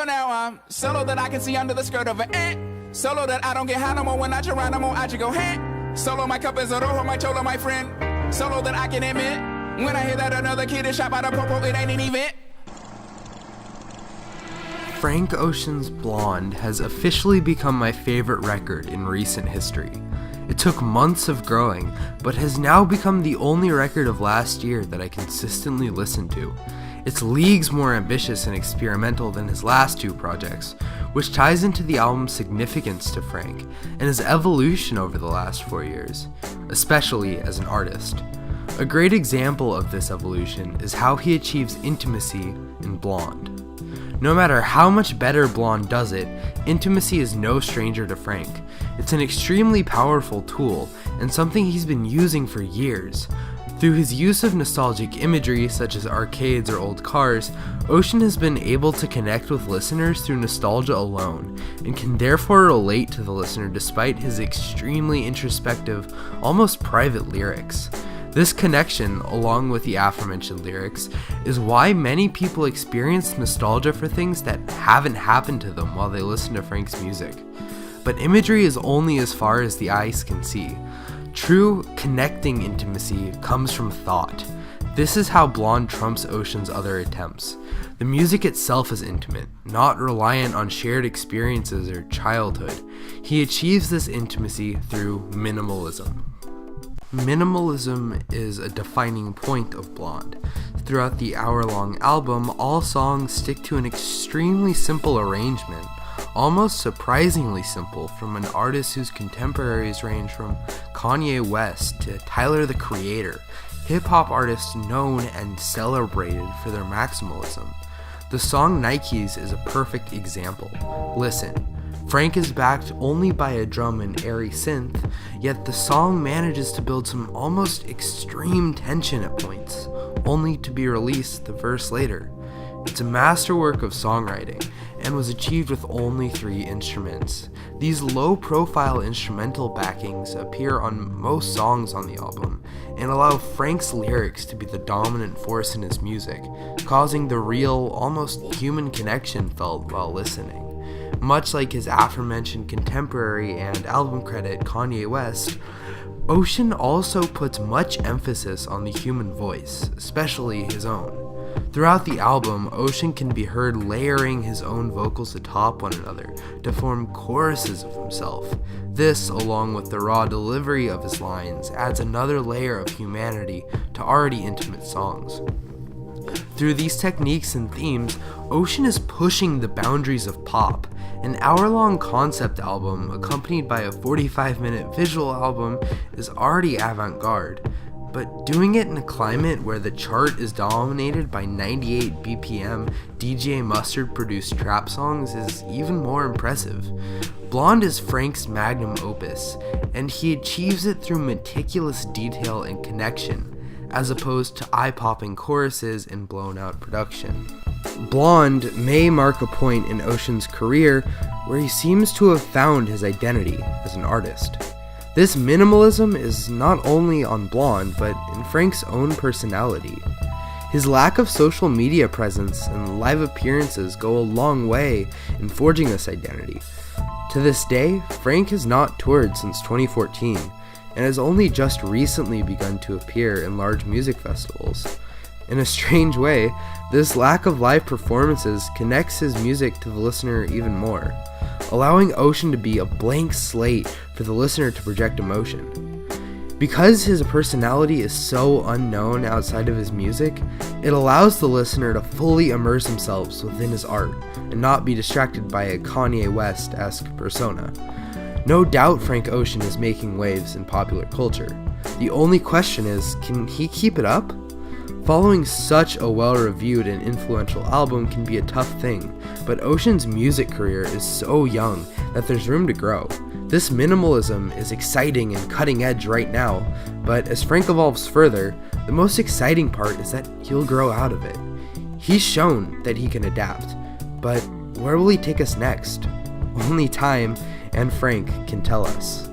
So now I'm solo that I can see under the skirt of an ant. Solo that I don't get high no more when I try no more, I just go hand. Solo my cup is a rojo, my cholo, my friend. Solo that I can admit. When I hear that another kid is shot by the popo, it ain't an event. Frank Ocean's Blonde has officially become my favorite record in recent history. It took months of growing, but has now become the only record of last year that I consistently listen to. It's leagues more ambitious and experimental than his last two projects, which ties into the album's significance to Frank and his evolution over the last 4 years, especially as an artist. A great example of this evolution is how he achieves intimacy in Blonde. No matter how much better Blonde does it, intimacy is no stranger to Frank. It's an extremely powerful tool and something he's been using for years. Through his use of nostalgic imagery such as arcades or old cars, Ocean has been able to connect with listeners through nostalgia alone, and can therefore relate to the listener despite his extremely introspective, almost private lyrics. This connection, along with the aforementioned lyrics, is why many people experience nostalgia for things that haven't happened to them while they listen to Frank's music. But imagery is only as far as the eyes can see. True connecting intimacy comes from thought. This is how Blonde trumps Ocean's other attempts. The music itself is intimate, not reliant on shared experiences or childhood. He achieves this intimacy through minimalism. Minimalism is a defining point of Blonde. Throughout the hour-long album, all songs stick to an extremely simple arrangement, almost surprisingly simple from an artist whose contemporaries range from Kanye West to Tyler the Creator, hip-hop artists known and celebrated for their maximalism. The song Nikes is a perfect example. Listen. Frank is backed only by a drum and airy synth, yet the song manages to build some almost extreme tension at points, only to be released the verse later. It's a masterwork of songwriting, and was achieved with only 3 instruments. These low-profile instrumental backings appear on most songs on the album, and allow Frank's lyrics to be the dominant force in his music, causing the real, almost human connection felt while listening. Much like his aforementioned contemporary and album credit Kanye West, Ocean also puts much emphasis on the human voice, especially his own. Throughout the album, Ocean can be heard layering his own vocals atop one another to form choruses of himself. This, along with the raw delivery of his lines, adds another layer of humanity to already intimate songs. Through these techniques and themes, Ocean is pushing the boundaries of pop. An hour-long concept album accompanied by a 45-minute visual album is already avant-garde, but doing it in a climate where the chart is dominated by 98 BPM DJ Mustard-produced trap songs is even more impressive. Blonde is Frank's magnum opus, and he achieves it through meticulous detail and connection, as opposed to eye-popping choruses and blown-out production. Blonde may mark a point in Ocean's career where he seems to have found his identity as an artist. This minimalism is not only on Blonde, but in Frank's own personality. His lack of social media presence and live appearances go a long way in forging this identity. To this day, Frank has not toured since 2014, and has only just recently begun to appear in large music festivals. In a strange way, this lack of live performances connects his music to the listener even more, allowing Ocean to be a blank slate for the listener to project emotion. Because his personality is so unknown outside of his music, it allows the listener to fully immerse themselves within his art and not be distracted by a Kanye West-esque persona. No doubt Frank Ocean is making waves in popular culture. The only question is, can he keep it up? Following such a well-reviewed and influential album can be a tough thing, but Ocean's music career is so young that there's room to grow. This minimalism is exciting and cutting edge right now, but as Frank evolves further, the most exciting part is that he'll grow out of it. He's shown that he can adapt, but where will he take us next? Only time and Frank can tell us.